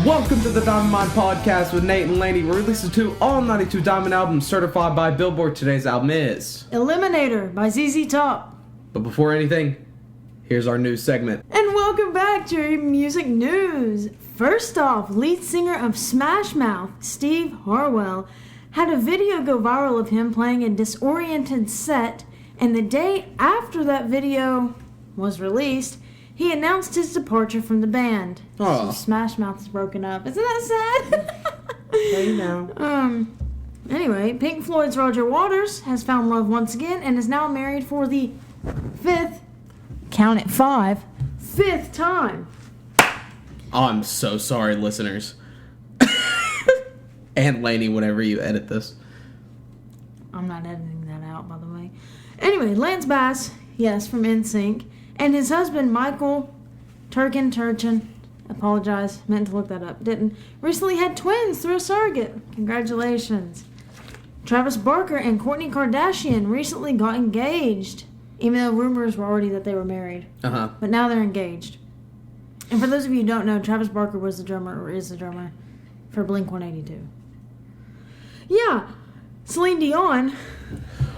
Welcome to the Diamond Mine Podcast with Nate and Laney. We're releasing 2 all 92 Diamond albums certified by Billboard. Today's album is Eliminator by ZZ Top. But before anything, here's our news segment. And welcome back to your music news. First off, lead singer of Smash Mouth, Steve Harwell, had a video go viral of him playing a disoriented set, and the day after that video was released, he announced his departure from the band. Oh. So Smash Mouth is broken up. Isn't that sad? Hey now. Anyway, Pink Floyd's Roger Waters has found love once again and is now married for the fifth time. Oh, I'm so sorry, listeners. And Laney, whenever you edit this. I'm not editing that out, by the way. Anyway, Lance Bass, yes, from NSYNC, and his husband, Michael Turchin, apologize, meant to look that up, didn't, recently had twins through a surrogate. Congratulations. Travis Barker and Kourtney Kardashian recently got engaged, even though rumors were already that they were married. Uh-huh. But now they're engaged. And for those of you who don't know, Travis Barker was the drummer, or is the drummer, for Blink-182. Yeah, Celine Dion,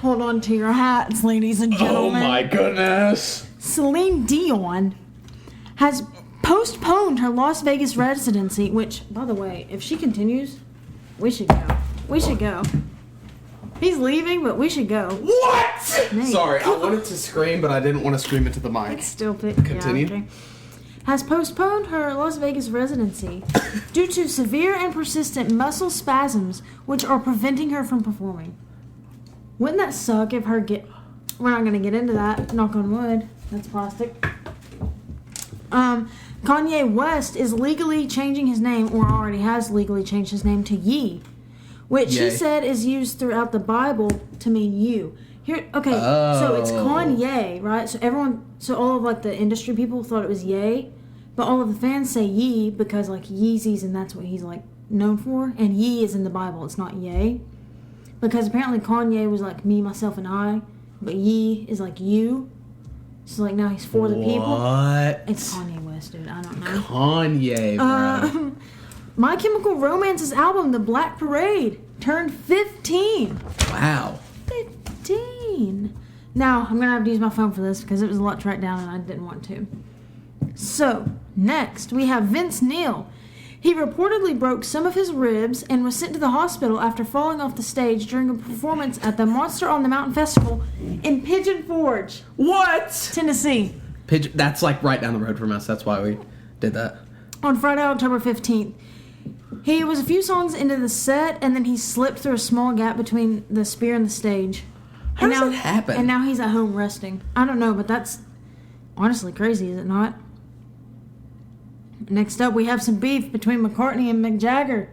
hold on to your hats, ladies and gentlemen. Oh my goodness. Celine Dion has postponed her Las Vegas residency, which, by the way, if she continues, we should go. We should go. He's leaving, but we should go. What? Nate. Sorry, I wanted to scream, but I didn't want to scream into the mic. It's still Continue. Yeah, okay. Has postponed her Las Vegas residency due to severe and persistent muscle spasms, which are preventing her from performing. Wouldn't that suck if her We're not going to get into that. Knock on wood. That's plastic. Kanye West is legally changing his name, or already has legally changed his name to Ye, which he said is used throughout the Bible to mean you. Here, okay, So it's Kanye, right? So all of like the industry people thought it was Ye, but all of the fans say Ye because like Yeezys, and that's what he's like known for. And Ye is in the Bible; it's not Ye, because apparently Kanye was like me, myself, and I, but Ye is like you. So like now he's for the people. What? It's Kanye West, dude. I don't know. Kanye, bro. My Chemical Romance's album, The Black Parade, turned 15. Wow. 15. Now, I'm going to have to use my phone for this because it was a lot to write down and I didn't want to. So, next, we have Vince Neal. He reportedly broke some of his ribs and was sent to the hospital after falling off the stage during a performance at the Monster on the Mountain Festival in Pigeon Forge. What? Tennessee. That's like right down the road from us. That's why we did that. On Friday, October 15th. He was a few songs into the set, and then he slipped through a small gap between the spear and the stage. How does that happen? And now he's at home resting. I don't know, but that's honestly crazy, is it not? Next up, we have some beef between McCartney and Mick Jagger.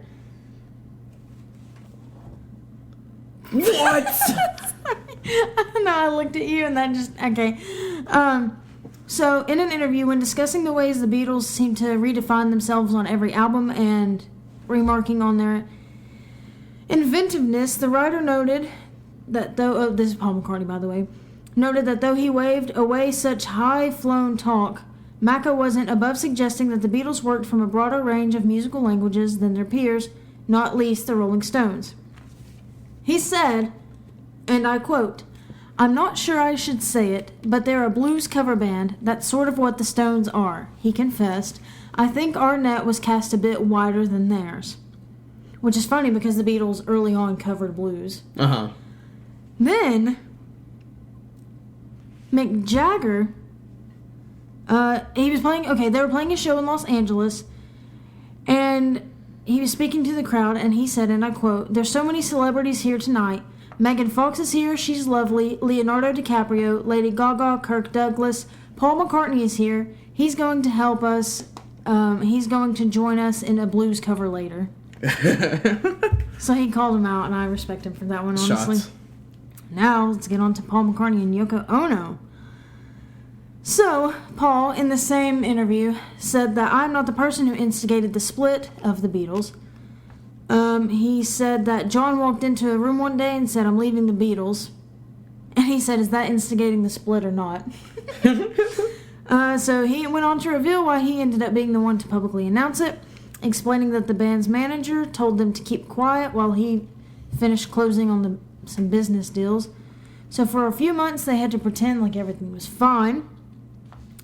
What? No, I looked at you and that just... Okay. So, in an interview, when discussing the ways the Beatles seem to redefine themselves on every album and remarking on their inventiveness, the writer noted that though... this is Paul McCartney, by the way. Noted that though he waved away such high-flown talk, Macca wasn't above suggesting that the Beatles worked from a broader range of musical languages than their peers, not least the Rolling Stones. He said, and I quote, "I'm not sure I should say it, but they're a blues cover band. That's sort of what the Stones are," he confessed. "I think our net was cast a bit wider than theirs." Which is funny because the Beatles early on covered blues. Uh-huh. Then, Mick Jagger... they were playing a show in Los Angeles, and he was speaking to the crowd, and he said, and I quote, "There's so many celebrities here tonight. Megan Fox is here, she's lovely. Leonardo DiCaprio, Lady Gaga, Kirk Douglas, Paul McCartney is here. He's going to help us. He's going to join us in a blues cover later." So he called him out, and I respect him for that one, honestly. Shots. Now, let's get on to Paul McCartney and Yoko Ono. So, Paul, in the same interview, said that I'm not the person who instigated the split of the Beatles. He said that John walked into a room one day and said, "I'm leaving the Beatles." And he said, "Is that instigating the split or not?" So he went on to reveal why he ended up being the one to publicly announce it. explaining that the band's manager told them to keep quiet while he finished closing on some business deals. So for a few months, they had to pretend like everything was fine.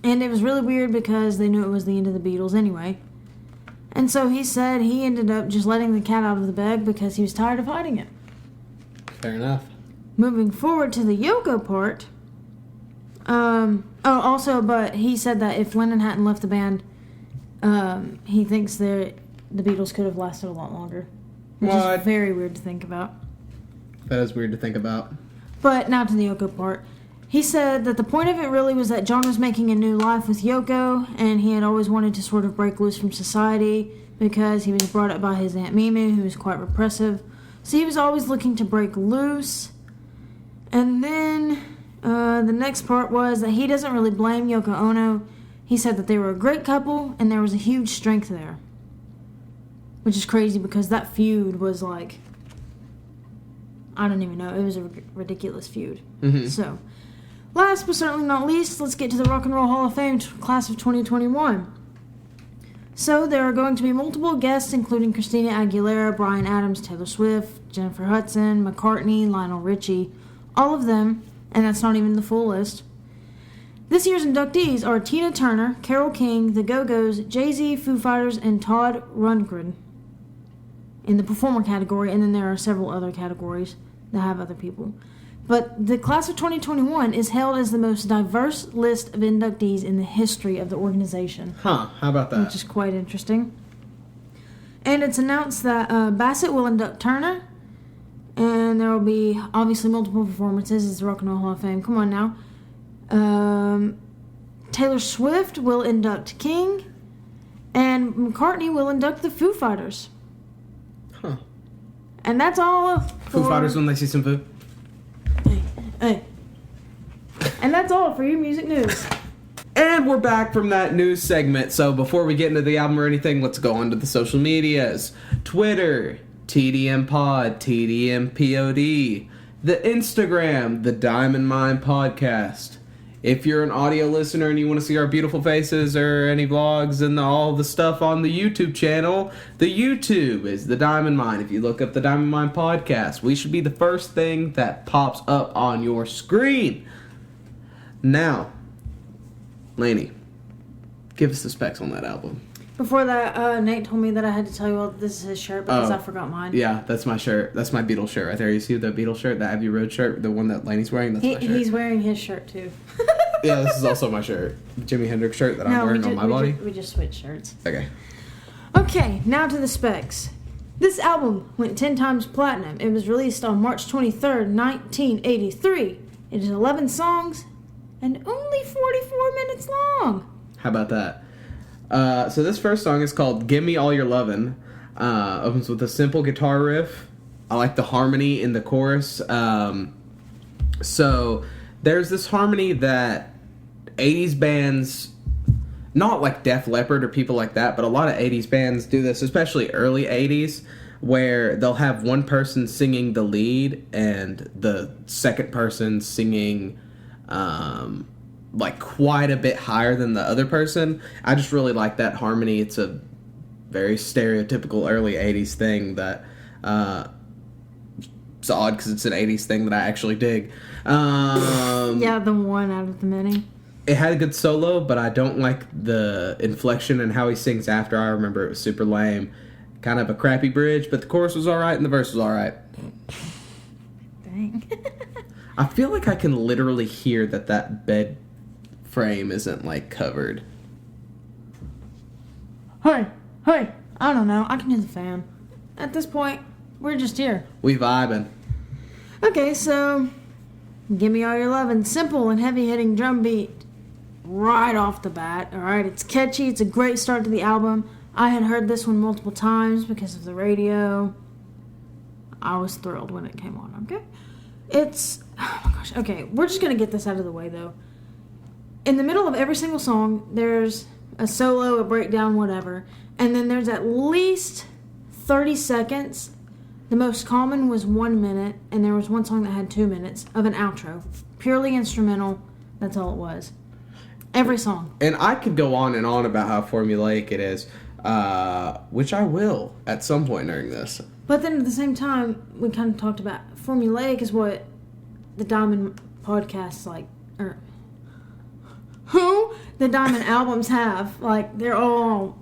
And it was really weird because they knew it was the end of the Beatles anyway. And so he said he ended up just letting the cat out of the bag because he was tired of hiding it. Fair enough. Moving forward to the Yoko part. But he said that if Lennon hadn't left the band, he thinks the Beatles could have lasted a lot longer. Which is very weird to think about. That is weird to think about. But now to the Yoko part. He said that the point of it really was that John was making a new life with Yoko, and he had always wanted to sort of break loose from society because he was brought up by his Aunt Mimi, who was quite repressive. So he was always looking to break loose. And then the next part was that he doesn't really blame Yoko Ono. He said that they were a great couple, and there was a huge strength there. Which is crazy because that feud was like, I don't even know. It was a ridiculous feud. Mm-hmm. So, last but certainly not least, let's get to the Rock and Roll Hall of Fame class of 2021. So, there are going to be multiple guests, including Christina Aguilera, Bryan Adams, Taylor Swift, Jennifer Hudson, McCartney, Lionel Richie, all of them, and that's not even the full list. This year's inductees are Tina Turner, Carole King, The Go-Go's, Jay-Z, Foo Fighters, and Todd Rundgren in the performer category, and then there are several other categories that have other people. But the class of 2021 is hailed as the most diverse list of inductees in the history of the organization. Huh, how about that? Which is quite interesting. And it's announced that Bassett will induct Turner, and there will be obviously multiple performances. It's the Rock and Roll Hall of Fame. Come on now. Taylor Swift will induct King, and McCartney will induct the Foo Fighters. Huh. And that's all Foo Fighters when they see some food. Hey. And that's all for your music news. And we're back from that news segment. So before we get into the album or anything, let's go on to the social medias. Twitter, TDM Pod, TDM POD. The Instagram, The Diamond Mine Podcast. If you're an audio listener and you want to see our beautiful faces or any vlogs and all the stuff on the YouTube channel, the YouTube is The Diamond Mine. If you look up The Diamond Mine Podcast, we should be the first thing that pops up on your screen. Now, Lainey, give us the specs on that album. Before that, Nate told me that I had to tell you all that this is his shirt because I forgot mine. Yeah, that's my shirt. That's my Beatles shirt right there. You see the Beatles shirt, the Abbey Road shirt, the one that Lainey's wearing? That's my shirt. He's wearing his shirt, too. Yeah, this is also my shirt. The Jimi Hendrix shirt that I'm wearing on my body. We just switched shirts. Okay. Okay, now to the specs. This album went 10 times platinum. It was released on March 23rd, 1983. It is 11 songs and only 44 minutes long. How about that? So this first song is called Gimme All Your Lovin'. Opens with a simple guitar riff. I like the harmony in the chorus. So there's this harmony that 80s bands, not like Def Leppard or people like that, but a lot of 80s bands do this, especially early 80s, where they'll have one person singing the lead and the second person singing like quite a bit higher than the other person. I just really like that harmony. It's a very stereotypical early 80s thing that it's odd because it's an 80s thing that I actually dig. Yeah, the one out of the many. It had a good solo, but I don't like the inflection and how he sings after. I remember it was super lame. Kind of a crappy bridge, but the chorus was alright and the verse was alright. Dang. I feel like I can literally hear that bed frame isn't like covered. Hey, I don't know. I can hear the fan. At this point, we're just here. We vibing. Okay, so Give Me All Your Lovin', simple and heavy-hitting drum beat right off the bat. Alright, it's catchy. It's a great start to the album. I had heard this one multiple times because of the radio. I was thrilled when it came on, okay? Oh my gosh, okay, we're just gonna get this out of the way though. In the middle of every single song, there's a solo, a breakdown, whatever, and then there's at least 30 seconds. The most common was 1 minute, and there was one song that had 2 minutes of an outro. Purely instrumental, that's all it was. Every song. And I could go on and on about how formulaic it is. which I will at some point during this. But then at the same time, we kind of talked about formulaic is what the Diamond podcasts like, or who the Diamond albums have. Like, they're all...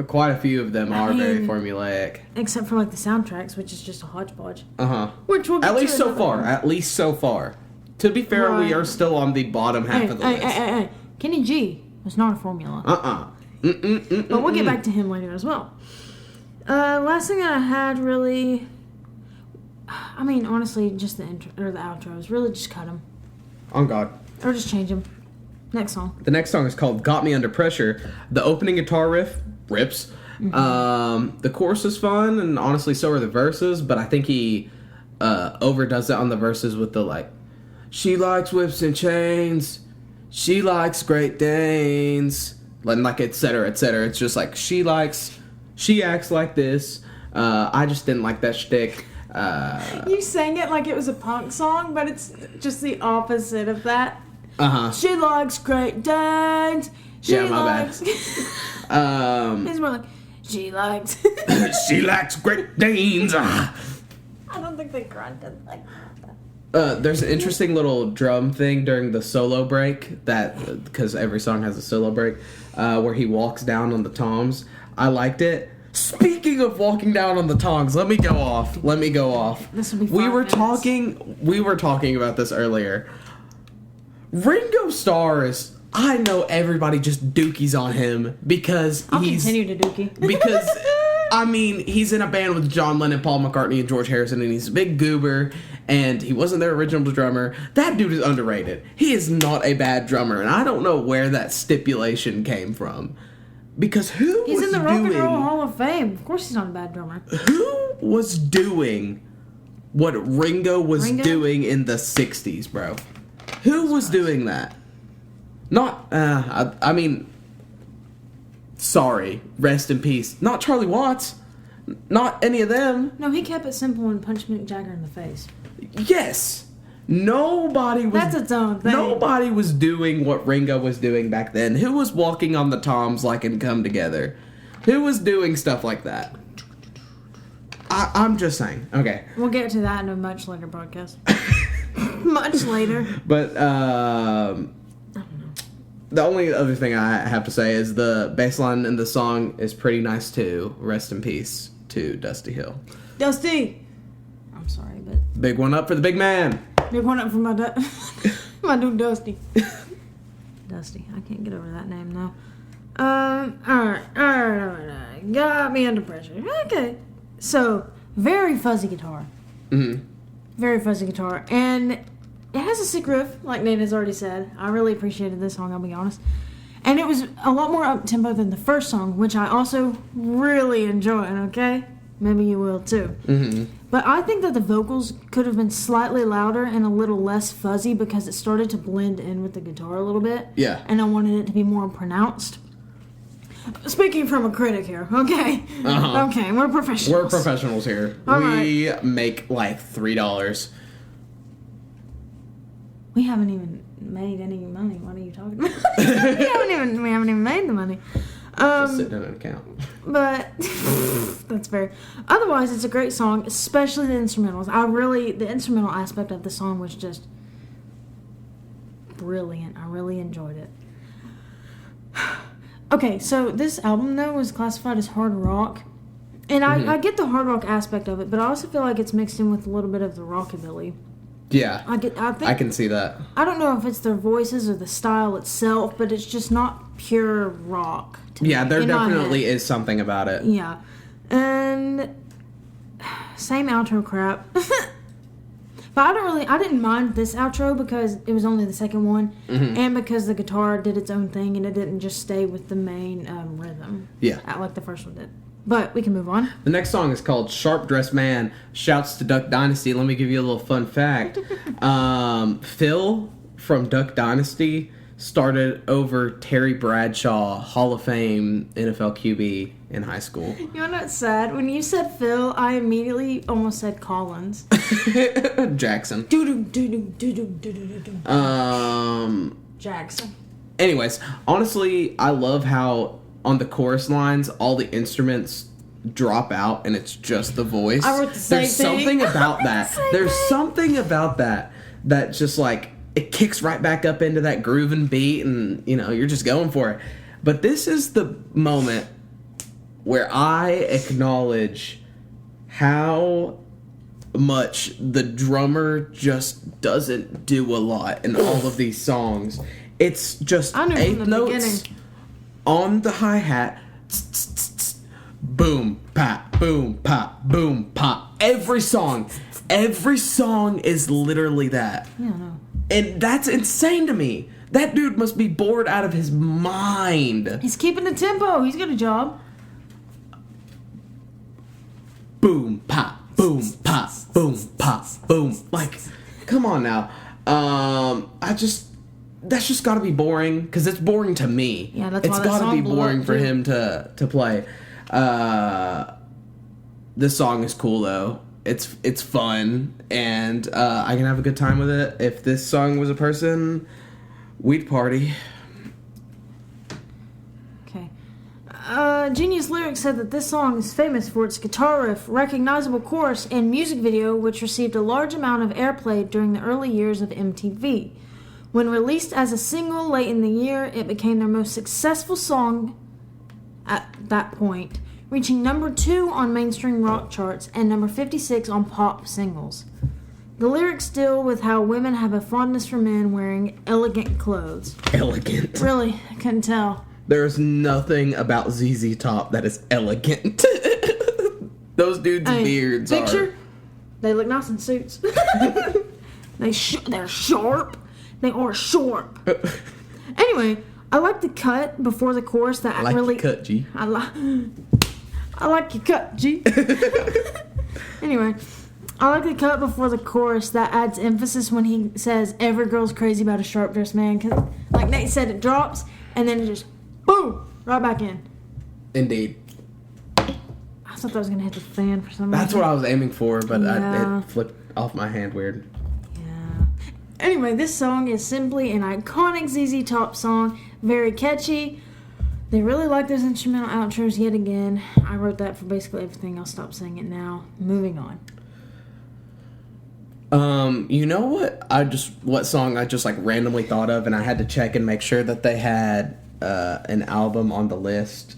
Quite a few of them are very formulaic. Except for, like, the soundtracks, which is just a hodgepodge. Uh-huh. Which we'll get At least to so far. At least so far. To be fair, we are still on the bottom half of the list. Hey. Kenny G was not a formula. But we'll get back to him later as well. Last thing I had really... I mean, honestly, just the intro or the outros. Really just cut them. On God. Or just change them. Next song. The next song is called Got Me Under Pressure. The opening guitar rips. The chorus is fun, and honestly, so are the verses, but I think he overdoes it on the verses with the, like, she likes whips and chains, she likes Great Danes, and, like, etc., etc. It's just like, she acts like this. I just didn't like that shtick. You sang it like it was a punk song, but it's just the opposite of that. She likes Great Danes. She likes... bad. It's more like, she likes... she likes Great Danes. I don't think they grunted like that. There's an interesting little drum thing during the solo break, that because every song has a solo break, where he walks down on the toms. I liked it. Speaking of walking down on the tongs, let me go off. This will be 5 we were minutes. talking about this earlier. Ringo Starr is, I know everybody just dookies on him because I'll continue to dookie. Because, I mean, he's in a band with John Lennon, Paul McCartney, and George Harrison, and he's a big goober, and he wasn't their original drummer. That dude is underrated. He is not a bad drummer, and I don't know where that stipulation came from. Because he's in the Rock and Roll Hall of Fame. Of course he's not a bad drummer. Who was doing what Ringo was doing in the 60s, bro? Who was doing that? Not, I mean, sorry, rest in peace. Not Charlie Watts. Not any of them. No, he kept it simple and punched Mick Jagger in the face. Yes. Nobody was... That's its own thing. Nobody was doing what Ringo was doing back then. Who was walking on the toms like in Come Together? Who was doing stuff like that? I'm just saying. Okay. We'll get to that in a much later podcast. Much later. But, I don't know. The only other thing I have to say is the bass line in the song is pretty nice too. Rest in peace to Dusty Hill. Dusty! I'm sorry, but... Big one up for the big man. Big one up for my my dude Dusty. Dusty. I can't get over that name now. Alright. Got me under pressure. Okay. So, very fuzzy guitar. Mm-hmm. Very fuzzy guitar. And it has a sick riff, like Nate has already said. I really appreciated this song, I'll be honest. And it was a lot more up-tempo than the first song, which I also really enjoyed, okay? Maybe you will too. Mm-hmm. But I think that the vocals could have been slightly louder and a little less fuzzy because it started to blend in with the guitar a little bit. Yeah. And I wanted it to be more pronounced. Speaking from a critic here, okay? Uh-huh. Okay, we're professionals. We're professionals here. All we make like $3. We haven't even made any money. What are you talking about? we haven't even made the money. Just sitting in an account. But that's fair. Otherwise, it's a great song, especially the instrumentals. The instrumental aspect of the song was just brilliant. I really enjoyed it. Okay, so this album, though, was classified as hard rock. And I get the hard rock aspect of it, but I also feel like it's mixed in with a little bit of the rockabilly. Yeah. I think I can see that. I don't know if it's their voices or the style itself, but it's just not pure rock. Yeah, there definitely is something about it. Yeah. And same outro crap. But I didn't mind this outro because it was only the second one, and because the guitar did its own thing and it didn't just stay with the main rhythm. Yeah. Like the first one did. But we can move on. The next song is called Sharp Dressed Man. Shouts to Duck Dynasty. Let me give you a little fun fact. Phil from Duck Dynasty started over Terry Bradshaw, Hall of Fame NFL QB in high school. You know what's sad? When you said Phil, I immediately almost said Collins. Jackson. Jackson. Anyways, honestly, I love how on the chorus lines, all the instruments drop out and it's just the voice. I wrote the same There's thing. something about that. There's something about that just like it kicks right back up into that grooving beat, and you're just going for it. But this is the moment where I acknowledge how much the drummer just doesn't do a lot in all of these songs. It's just eighth notes on the hi-hat. Boom, pop, boom, pop, boom, pop. Every song is literally that. Yeah, no. And that's insane to me. That dude must be bored out of his mind. He's keeping the tempo. He's got a job. Boom, pop, boom, pop, boom, pop, boom. Like, come on now. That's just gotta be boring, because it's boring to me. Yeah, that's why it's that gotta song be blew boring up, for too. him to play. This song is cool though. It's fun, and I can have a good time with it. If this song was a person, we'd party. Okay. Genius Lyrics said that this song is famous for its guitar riff, recognizable chorus, and music video, which received a large amount of airplay during the early years of MTV. When released as a single late in the year, it became their most successful song at that point, reaching number 2 on mainstream rock charts and number 56 on pop singles. The lyrics deal with how women have a fondness for men wearing elegant clothes. Elegant. Really, I couldn't tell. There's nothing about ZZ Top that is elegant. Those dudes' beards picture, they look nice in suits. They're sharp. They are sharp. Anyway, I like the cut before the chorus that I like really... the cut, G. I like your cut, G. Anyway, I like the cut before the chorus that adds emphasis when he says, every girl's crazy about a sharp-dressed man. Cause, like Nate said, it drops, and then it just, boom, right back in. Indeed. I thought that was going to hit the fan for some reason. That's what I was aiming for, but Yeah. it flipped off my hand weird. Yeah. Anyway, this song is simply an iconic ZZ Top song. Very catchy. They really like those instrumental outros yet again. I wrote that for basically everything. I'll stop saying it now. Moving on. You know what song I just like randomly thought of, and I had to check and make sure that they had an album on the list.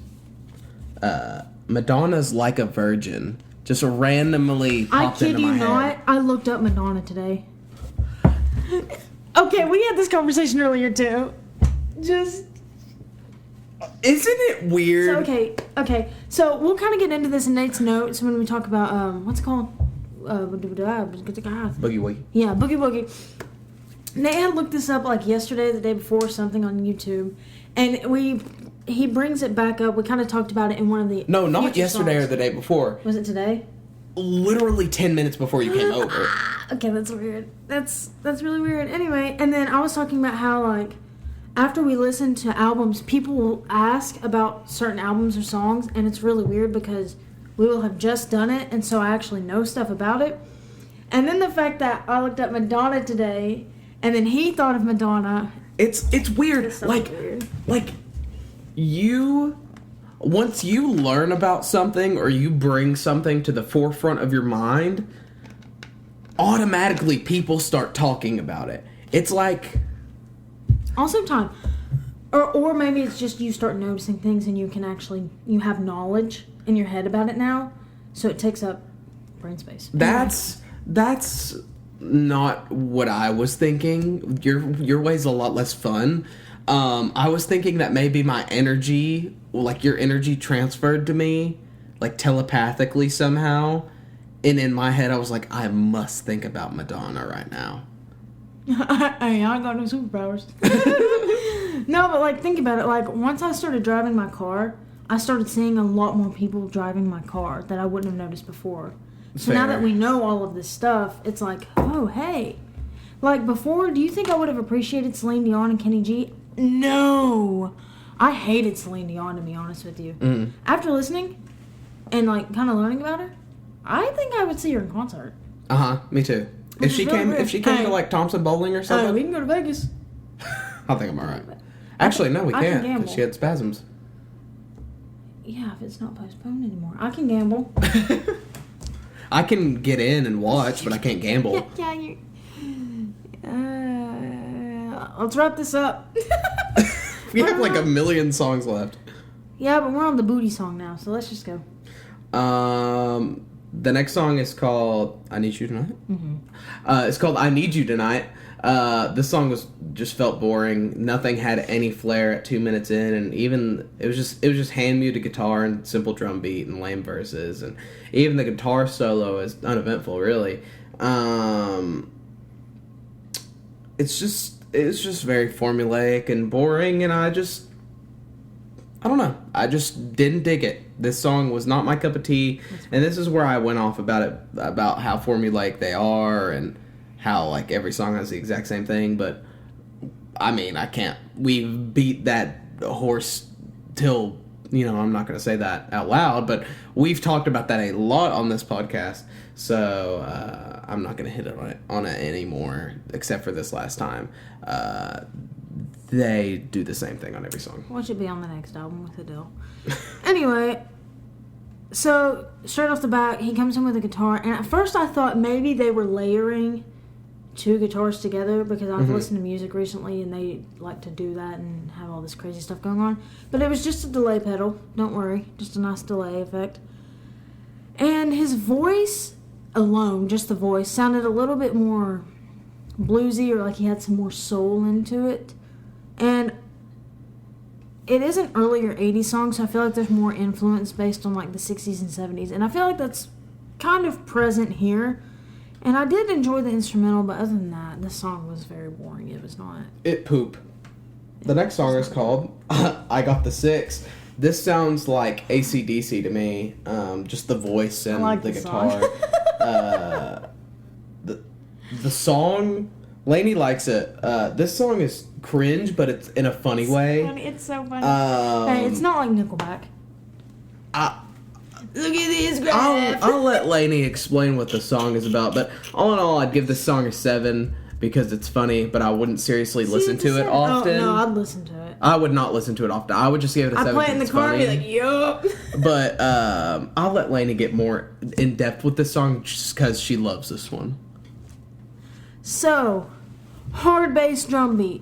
Madonna's Like a Virgin just randomly popped into my head. I kid you not, I looked up Madonna today. Okay, we had this conversation earlier too. Isn't it weird? So, okay. So we'll kind of get into this in Nate's notes when we talk about what's it called? Boogie Woogie. Yeah, Boogie Woogie. Nate had looked this up like yesterday, the day before, something on YouTube, and he brings it back up. We kind of talked about it in one of the No, not future yesterday songs. or the day before. Was it today? Literally 10 minutes before you came over. Okay, that's weird. That's really weird. Anyway, and then I was talking about how, like, after we listen to albums, people will ask about certain albums or songs, and it's really weird because we will have just done it, and so I actually know stuff about it. And then the fact that I looked up Madonna today, and then he thought of Madonna. It's weird. It's so like weird. Once you learn about something or you bring something to the forefront of your mind, automatically people start talking about it. It's like... Also time. Or maybe it's just you start noticing things and you have knowledge in your head about it now, so it takes up brain space. That's not what I was thinking. Your way's a lot less fun. I was thinking that maybe my energy, like your energy transferred to me, like telepathically somehow. And in my head, I was like, I must think about Madonna right now. I got no superpowers. No, but like, think about it. Like, once I started driving my car, I started seeing a lot more people driving my car that I wouldn't have noticed before. So now that we know all of this stuff, it's like, oh, hey. Like, before, do you think I would have appreciated Celine Dion and Kenny G? No. I hated Celine Dion, to be honest with you. Mm. After listening and, like, kind of learning about her, I think I would see her in concert. Uh-huh, me too. If she came to, like, Thompson Bowling or something... we can go to Vegas. I think I'm alright. Actually, no, we can't, because she had spasms. Yeah, if it's not postponed anymore. I can gamble. I can get in and watch, but I can't gamble. Yeah, you. Let's wrap this up. We have like a million songs left. Yeah, but we're on the booty song now, so let's just go. The next song is called I Need You Tonight. Mm-hmm. It's called I Need You Tonight. This song just felt boring. Nothing had any flair at 2 minutes in, and even it was just hand muted guitar and simple drum beat and lame verses, and even the guitar solo is uneventful, really. It's just very formulaic and boring, and I don't know. I just didn't dig it. This song was not my cup of tea, and this is where I went off about it, about how formulaic they are, and how, like, every song has the exact same thing, but, I mean, I can't. We've beat that horse till, I'm not going to say that out loud, but we've talked about that a lot on this podcast, so I'm not going to hit it on it anymore, except for this last time. They do the same thing on every song. Watch it be on the next album with Adele. Anyway, so straight off the bat, he comes in with a guitar, and at first I thought maybe they were layering 2 guitars together, because I've listened to music recently and they like to do that and have all this crazy stuff going on. But it was just a delay pedal. Don't worry. Just a nice delay effect. And his voice alone, just the voice, sounded a little bit more bluesy, or like he had some more soul into it. And it is an earlier 80s song, so I feel like there's more influence based on like the 60s and 70s. And I feel like that's kind of present here. And I did enjoy the instrumental, but other than that, the song was very boring. It was not. It poop. The next song is called I Got the Six. This sounds like AC/DC to me. Just the voice and like the the guitar. The song, Lainey likes it. This song is cringe, but it's in a funny way. It's so funny. Hey, it's not like Nickelback. Look at these graphs. I'll let Lainey explain what the song is about, but all in all, I'd give this song a 7 because it's funny, but I wouldn't seriously listen to it often. Oh, no, I'd listen to it. I would not listen to it often. I would just give it a 7. I'd play it in the car and be like, yup. But I'll let Lainey get more in depth with this song just because she loves this one. So, hard bass drum beat.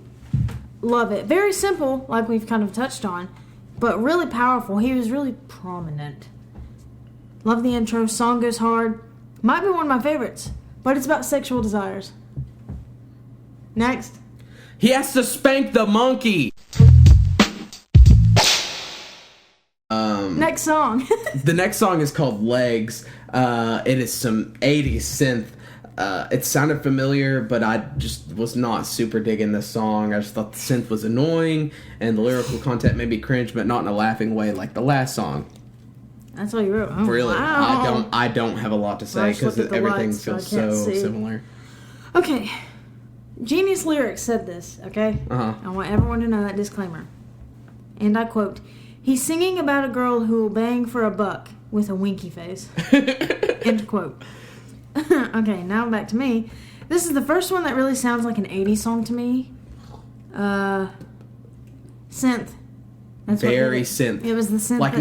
Love it. Very simple, like we've kind of touched on, but really powerful. He was really prominent. Love the intro. Song goes hard. Might be one of my favorites, but it's about sexual desires. Next. He has to spank the monkey. Next song. The next song is called Legs. It is some 80s synth. It sounded familiar, but I just was not super digging this song. I just thought the synth was annoying, and the lyrical content made me cringe, but not in a laughing way like the last song. That's all you wrote. Oh, really, wow. I don't have a lot to say because everything lights, feels so similar. Okay, Genius Lyrics said this. Okay, I want everyone to know that disclaimer, and I quote: "He's singing about a girl who will bang for a buck with a winky face." End quote. Okay, now back to me. This is the first one that really sounds like an 80s song to me. Synth. That's very synth. It was the synth. Like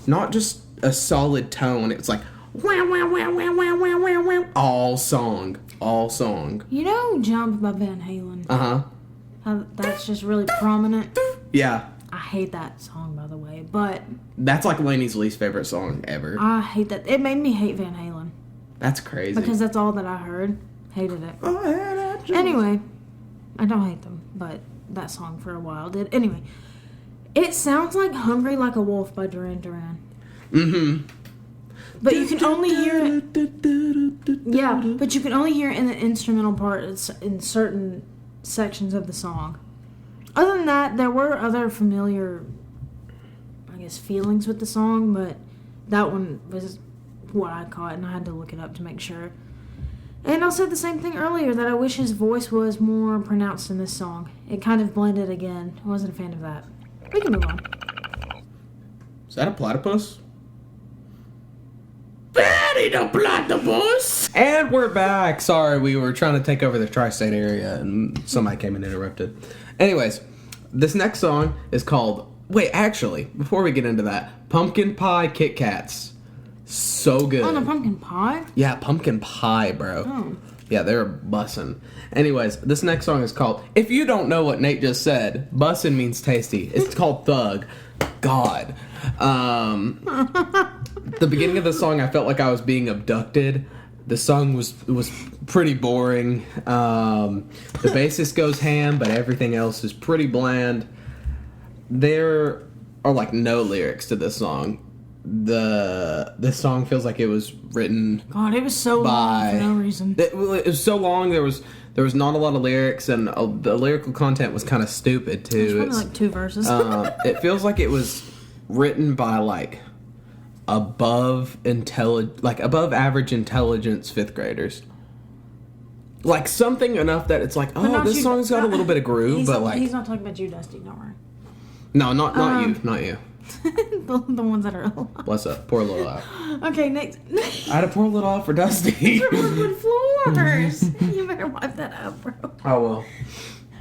not just a solid tone. It's like wow wow wow wow wow wow wow wow. All song. You know, Jump by Van Halen. How that's just really prominent. Yeah. I hate that song, by the way, but that's like Lainey's least favorite song ever. I hate that. It made me hate Van Halen. That's crazy. Because that's all that I heard. Hated it. Anyway, I don't hate them, but that song for a while did. Anyway, it sounds like Hungry Like a Wolf by Duran Duran. Mm-hmm. But you can only hear it. Yeah, but you can only hear it in the instrumental part in certain sections of the song. Other than that, there were other familiar, I guess, feelings with the song, but that one was what I caught, and I had to look it up to make sure. And I said the same thing earlier, that I wish his voice was more pronounced in this song. It kind of blended again. I wasn't a fan of that. We can move on. Is that a platypus? Betty the platypus! And we're back. Sorry, we were trying to take over the tri-state area, and somebody came and interrupted. Anyways, this next song is called Wait, actually, before we get into that, pumpkin pie Kit Kats. So good. Oh, the pumpkin pie? Yeah, pumpkin pie, bro. Oh. Yeah, they're bussin'. Anyways, this next song is called, if you don't know what Nate just said, bussin' means tasty. It's called Thug. God. The beginning of the song, I felt like I was being abducted. The song was pretty boring. The bassist goes ham, but everything else is pretty bland. There are like no lyrics to this song. This song feels like it was written. God, it was so long for no reason. It was so long. There was not a lot of lyrics, and the lyrical content was kind of stupid too. It's like 2 verses. It feels like it was written by like above average intelligence 5th graders. Like something enough that it's like, oh, this song's got a little bit of groove, but like he's not talking about you, Dusty. Don't worry. No, not you. the ones that are alive. What's up? Pour a little out. Okay, next. I had to pour a little out for Dusty. Wood floors. You better wipe that out, bro. Oh well.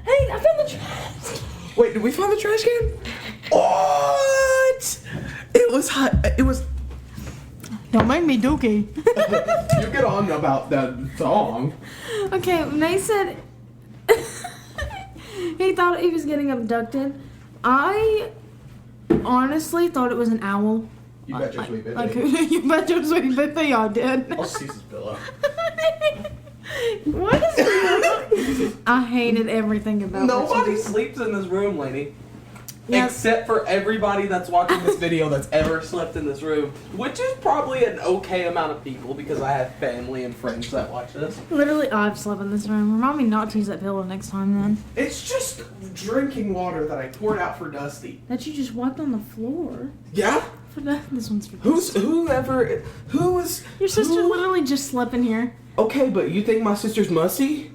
Hey, I found the trash. Wait, did we find the trash can? What? It was hot. It was. Don't make me dookie. You get on about that song. Okay, Nate said he thought he was getting abducted. I honestly thought it was an owl. You bet your sweet baby. Like, you bet your sweet baby I did. I'll seize his pillow. What is this? I hated everything about Nobody sleeps in this room, lady. Yes. Except for everybody that's watching this video that's ever slept in this room. Which is probably an okay amount of people because I have family and friends that watch this. Literally, I've slept in this room. Remind me not to use that pillow next time, then. It's just drinking water that I poured out for Dusty. That you just wiped on the floor. Yeah? This one's for Who was... Your sister literally just slept in here. Okay, but you think my sister's musty?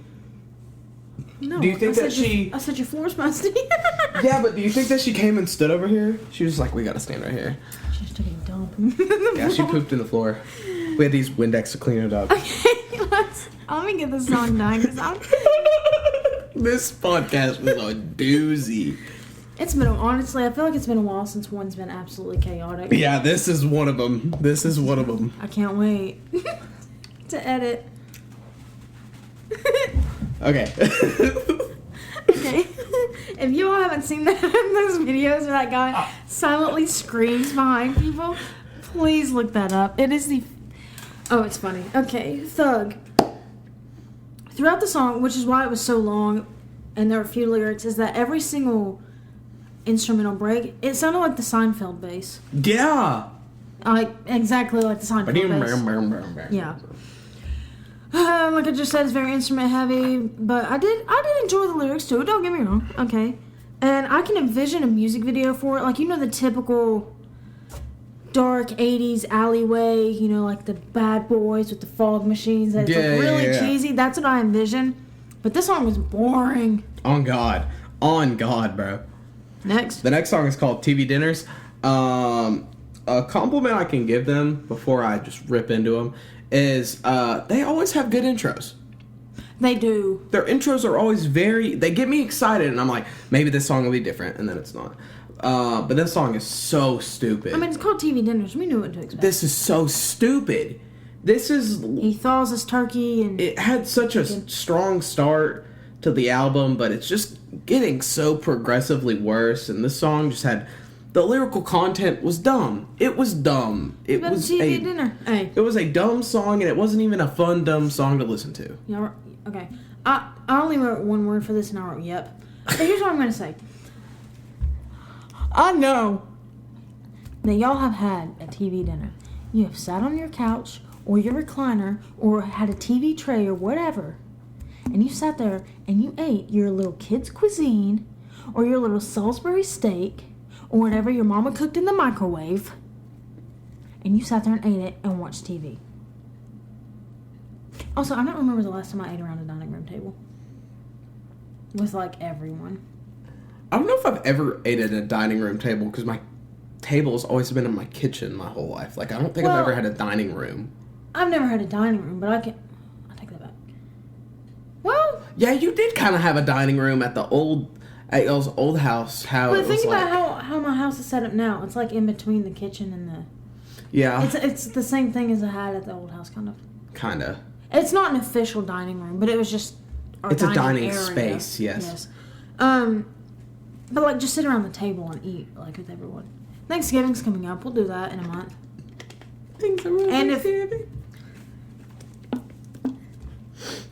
No. Do you think I said your floor's musty. Yeah, but do you think that she came and stood over here? She was like, we gotta stand right here. She just took a dump. Yeah, she pooped in the floor. We had these Windex to clean it up. Okay, let me get this song done. This podcast was a doozy. It's been, honestly, I feel like it's been a while since one's been absolutely chaotic. Yeah, this is one of them. I can't wait to edit. Okay. Okay. If you all haven't seen those videos where that guy silently screams behind people, please look that up. It is the... Oh, it's funny. Okay, Thug. Throughout the song, which is why it was so long, and there were a few lyrics, is that every single instrumental break, it sounded like the Seinfeld bass. Yeah. Like, exactly like the Seinfeld bass. Yeah. Like I just said, it's very instrument heavy, but I did enjoy the lyrics too. Don't get me wrong, okay. And I can envision a music video for it, like the typical dark '80s alleyway, like the Bad Boys with the fog machines. That's really cheesy. That's what I envision. But this song was boring. On God, bro. Next, the next song is called "TV Dinners." A compliment I can give them before I just rip into them is they always have good intros. They do. Their intros are always they get me excited, and I'm like, maybe this song will be different, and then it's not. But this song is so stupid. I mean, it's called TV Dinners. We knew what to expect. This is so stupid. He thaws his turkey, and... It had such a strong start to the album, but it's just getting so progressively worse, and this song just had... The lyrical content was dumb. It was dumb. It was TV dinner. Hey. It was a dumb song, and it wasn't even a fun, dumb song to listen to. Yeah, okay. I only wrote one word for this, and I wrote yep. But here's what I'm going to say. I know that y'all have had a TV dinner. You have sat on your couch, or your recliner, or had a TV tray, or whatever, and you sat there, and you ate your little kid's cuisine, or your little Salisbury steak, or whatever your mama cooked in the microwave, and you sat there and ate it and watched TV. Also, I don't remember the last time I ate around a dining room table. With, everyone. I don't know if I've ever ate at a dining room table, because my table has always been in my kitchen my whole life. I don't think I've ever had a dining room. I've never had a dining room, but I take that back. Well... Yeah, you did kind of have a dining room at the old At y'all's old house, how But it think was about how my house is set up now. It's like in between the kitchen and the... Yeah. It's the same thing as I had at the old house, kind of. Kinda. It's not an official dining room, but it was just our It's a dining area. space, yes. But like just sit around the table and eat like with everyone. Thanksgiving's coming up. We'll do that in a month. And if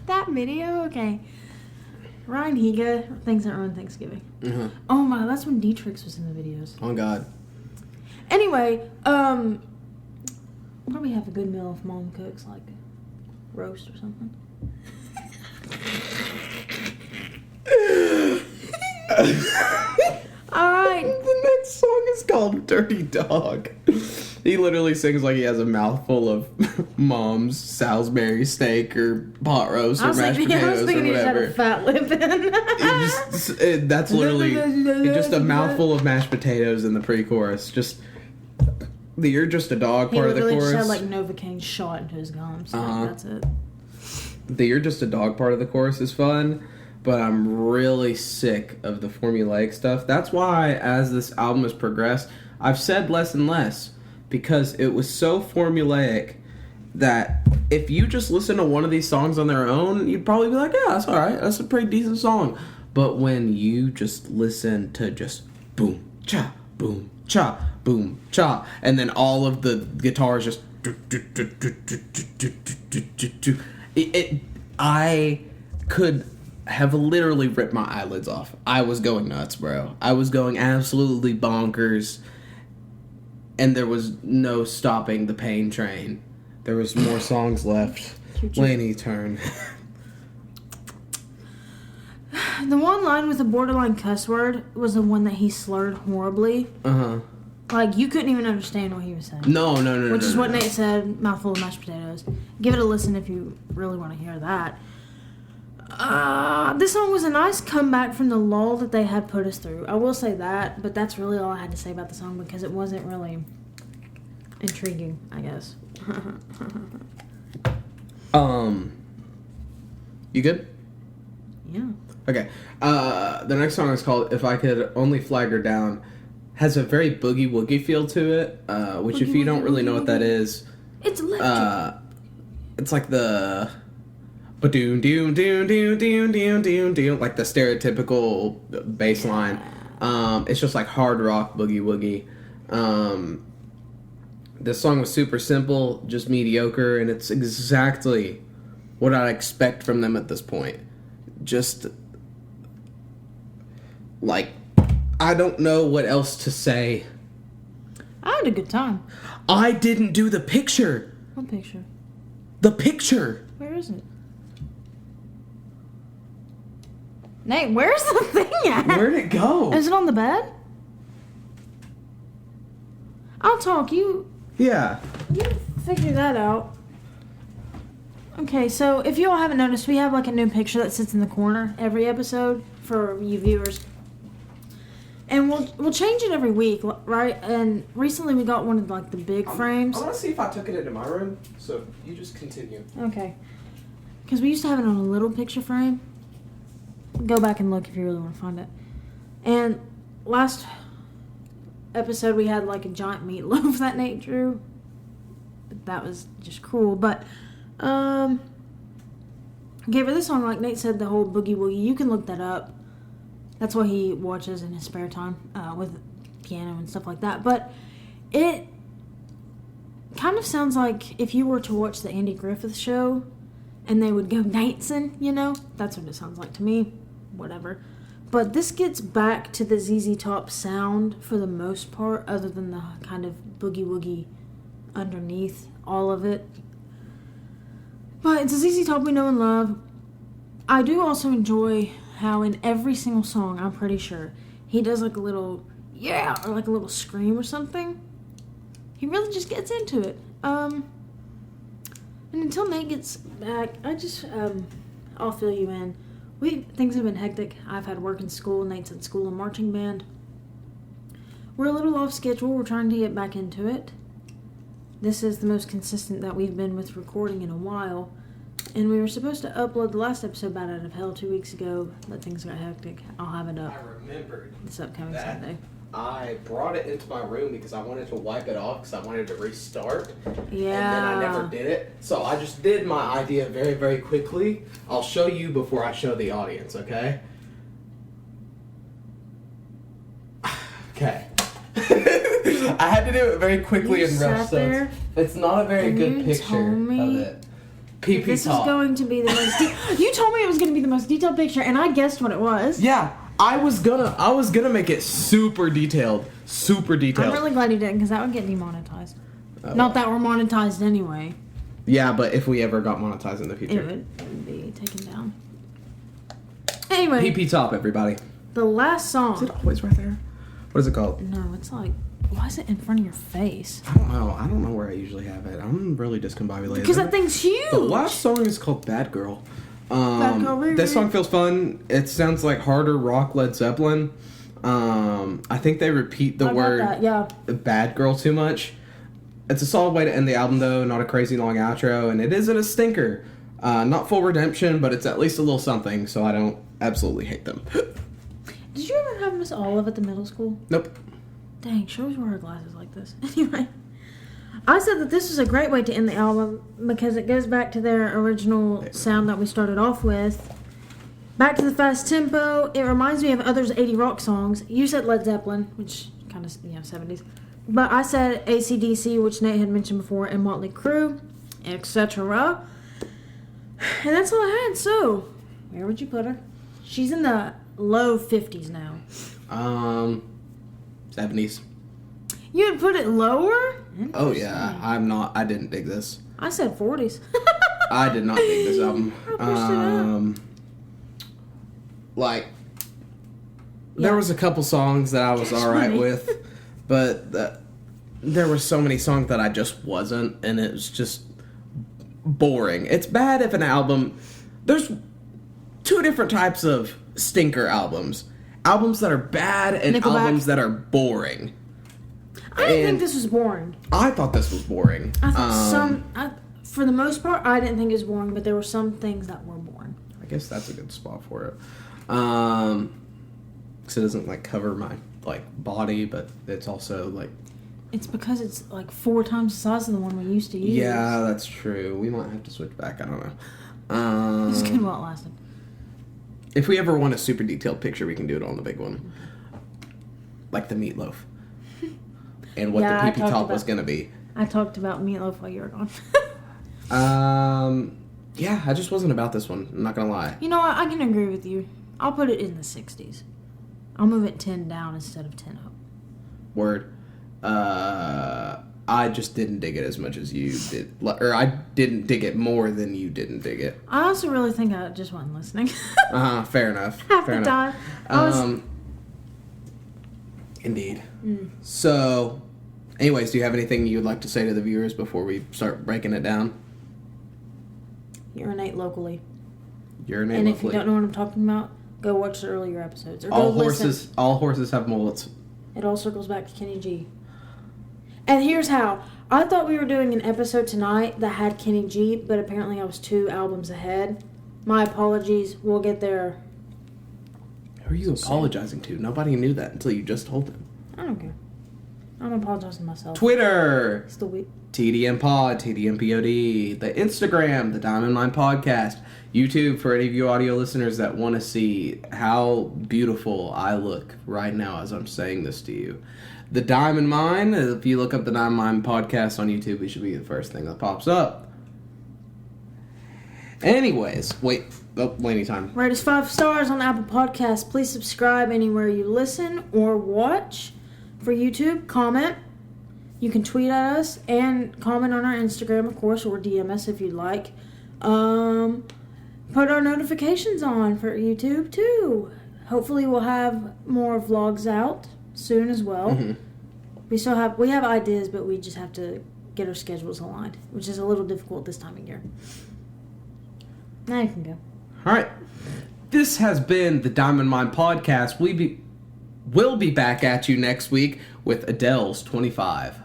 that video, okay. Ryan Higa, Things That Ruin Thanksgiving. Uh-huh. Oh my, that's when Dietrich was in the videos. Oh God. Anyway, probably have a good meal if Mom cooks, like roast or something. Alright. The next song is called Dirty Dog. He literally sings like he has a mouthful of Mom's Salisbury steak or pot roast or mashed potatoes or whatever. He just had a fat lip in. That's literally just a mouthful of mashed potatoes in the pre-chorus. Just the "You're Just a Dog" part of the chorus. He literally just had like Novocaine shot into his gums. So that's it. The "You're Just a Dog" part of the chorus is fun, but I'm really sick of the formulaic stuff. That's why, as this album has progressed, I've said less and less, because it was so formulaic that if you just listen to one of these songs on their own, you'd probably be like, yeah, that's alright, that's a pretty decent song. But when you just listen to just boom, cha, boom, cha, boom, cha, and then all of the guitars just I could have literally ripped my eyelids off. I was going nuts, bro. I was going absolutely bonkers. And there was no stopping the pain train. There was more songs left. Laney, turn. The one line with a borderline cuss word was the one that he slurred horribly. Uh-huh. Like, you couldn't even understand what he was saying. No. Which is what Nate said, mouthful of mashed potatoes. Give it a listen if you really want to hear that. This song was a nice comeback from the lull that they had put us through. I will say that, but that's really all I had to say about the song because it wasn't really intriguing, I guess. You good? Yeah. Okay. The next song is called "If I Could Only Flag Her Down." Has a very boogie woogie feel to it, which Boogie if you don't woogie really woogie know what that is, it's electric. It's like the ba-doon, doon, doon, doon, doon, doon, doon, doon, like the stereotypical bass line. It's just like hard rock boogie woogie. This song was super simple, just mediocre, and it's exactly what I'd expect from them at this point. Just like, I don't know what else to say. I had a good time. I didn't do the picture. What picture? The picture. Where is it? Nate, where's the thing at? Where'd it go? Is it on the bed? I'll talk. You figure that out. Okay, so if you all haven't noticed, we have like a new picture that sits in the corner every episode for you viewers. And we'll change it every week, right? And recently we got one of like the big frames. I want to see if I took it into my room, so you just continue. Okay. Because we used to have it on a little picture frame. Go back and look if you really want to find it. And last episode we had like a giant meatloaf that Nate drew. But that was just cruel. But, okay, for this song, like Nate said, the whole boogie woogie, you can look that up. That's what he watches in his spare time with piano and stuff like that. But it kind of sounds like if you were to watch the Andy Griffith Show and they would go Nateson, you know? That's what it sounds like to me. Whatever. But this gets back to the ZZ Top sound for the most part, other than the kind of boogie woogie underneath all of it. But it's a ZZ Top we know and love. I do also enjoy how in every single song, I'm pretty sure, he does like a little, yeah, or like a little scream or something. He really just gets into it. And until Nate gets back, I'll fill you in. Things have been hectic. I've had work and school, Nate's at school and marching band. We're a little off schedule, we're trying to get back into it. This is the most consistent that we've been with recording in a while. And we were supposed to upload the last episode, Bad Out of Hell, 2 weeks ago, but things got hectic. I'll have it up. I remembered This upcoming that Sunday. I brought it into my room because I wanted to wipe it off because I wanted to restart. Yeah. And then I never did it. So I just did my idea very, very quickly. I'll show you before I show the audience, okay? Okay. I had to do it very quickly and rush, so it's not a very good picture of it. PP This top. is going to be the most... You told me it was going to be the most detailed picture, and I guessed what it was. Yeah, I was gonna make it super detailed. Super detailed. I'm really glad you didn't, because that would get demonetized. Oh. Not that we're monetized anyway. Yeah, but if we ever got monetized in the It future. would be taken down. Anyway, PP top, everybody. the last song... Is it always right there? What is it called? No, it's like... Why is it in front of your face? I don't know. I don't know where I usually have it. I'm really discombobulated. Because that thing's huge! The last song is called Bad Girl. Bad Girl, baby. This song feels fun. It sounds like harder rock Led Zeppelin. I think they repeat the word Bad Girl too much. It's a solid way to end the album, though. Not a crazy long outro. And it isn't a stinker. Not full redemption, but it's at least a little something, so I don't absolutely hate them. Did you ever have Miss Olive at the middle school? Nope. Dang, she always wore her glasses like this. Anyway, I said that this was a great way to end the album because it goes back to their original sound that we started off with. Back to the fast tempo. It reminds me of others' 80 rock songs. You said Led Zeppelin, which kind of, 70s. But I said AC/DC, which Nate had mentioned before, and Motley Crue, etc. And that's all I had. So, where would you put her? She's in the low 50s now. 70s. You would put it lower? Oh, yeah. I didn't dig this. I said 40s. I did not dig this album. There was a couple songs that I was alright with, but there were so many songs that I just wasn't, and it was just boring. It's bad if an album... There's two different types of stinker albums. Albums that are bad and Nickelback. albums that are boring. I didn't think this was boring. I thought this was boring. I thought for the most part, I didn't think it was boring, but there were some things that were boring. I guess that's a good spot for it. Because it doesn't cover my body, but it's also It's because it's 4 times the size of the one we used to use. Yeah, that's true. We might have to switch back. I don't know. It's good while it lasted. If we ever want a super detailed picture, we can do it on the big one. Like the meatloaf. And what the PP top was going to be. I talked about meatloaf while you were gone. Yeah, I just wasn't about this one. I'm not going to lie. You know what? I can agree with you. I'll put it in the 60s. I'll move it 10 down instead of 10 up. Word. I just didn't dig it as much as you did. Or I didn't dig it more than you didn't dig it. I also really think I just wasn't listening. Fair enough. Half fair the enough. time. Indeed. So, anyways, do you have anything you'd like to say to the viewers before we start breaking it down? Urinate locally. Urinate and locally. If you don't know what I'm talking about, go watch the earlier episodes. Or all go horses. All horses have mullets. It all circles back to Kenny G. And here's how. I thought we were doing an episode tonight that had Kenny G, but apparently I was 2 albums ahead. My apologies. We'll get there. Who are you apologizing to? Nobody knew that until you just told them. I don't care. I'm apologizing to myself. Twitter. It's the week. TDM Pod, TDM POD. The Instagram, the Diamond Mine Podcast. YouTube, for any of you audio listeners that want to see how beautiful I look right now as I'm saying this to you. The Diamond Mine, if you look up the Diamond Mine Podcast on YouTube, it should be the first thing that pops up. Anyways, waiting time. Rate us 5 stars on Apple Podcasts. Please subscribe anywhere you listen or watch. For YouTube, comment. You can tweet at us and comment on our Instagram, of course, or DM us if you'd like. Put our notifications on for YouTube, too. Hopefully we'll have more vlogs out soon as well. Mm-hmm. We have ideas, but we just have to get our schedules aligned, which is a little difficult this time of year. Now you can go. All right. This has been the Diamond Mine Podcast. We'll be back at you next week with Adele's 25.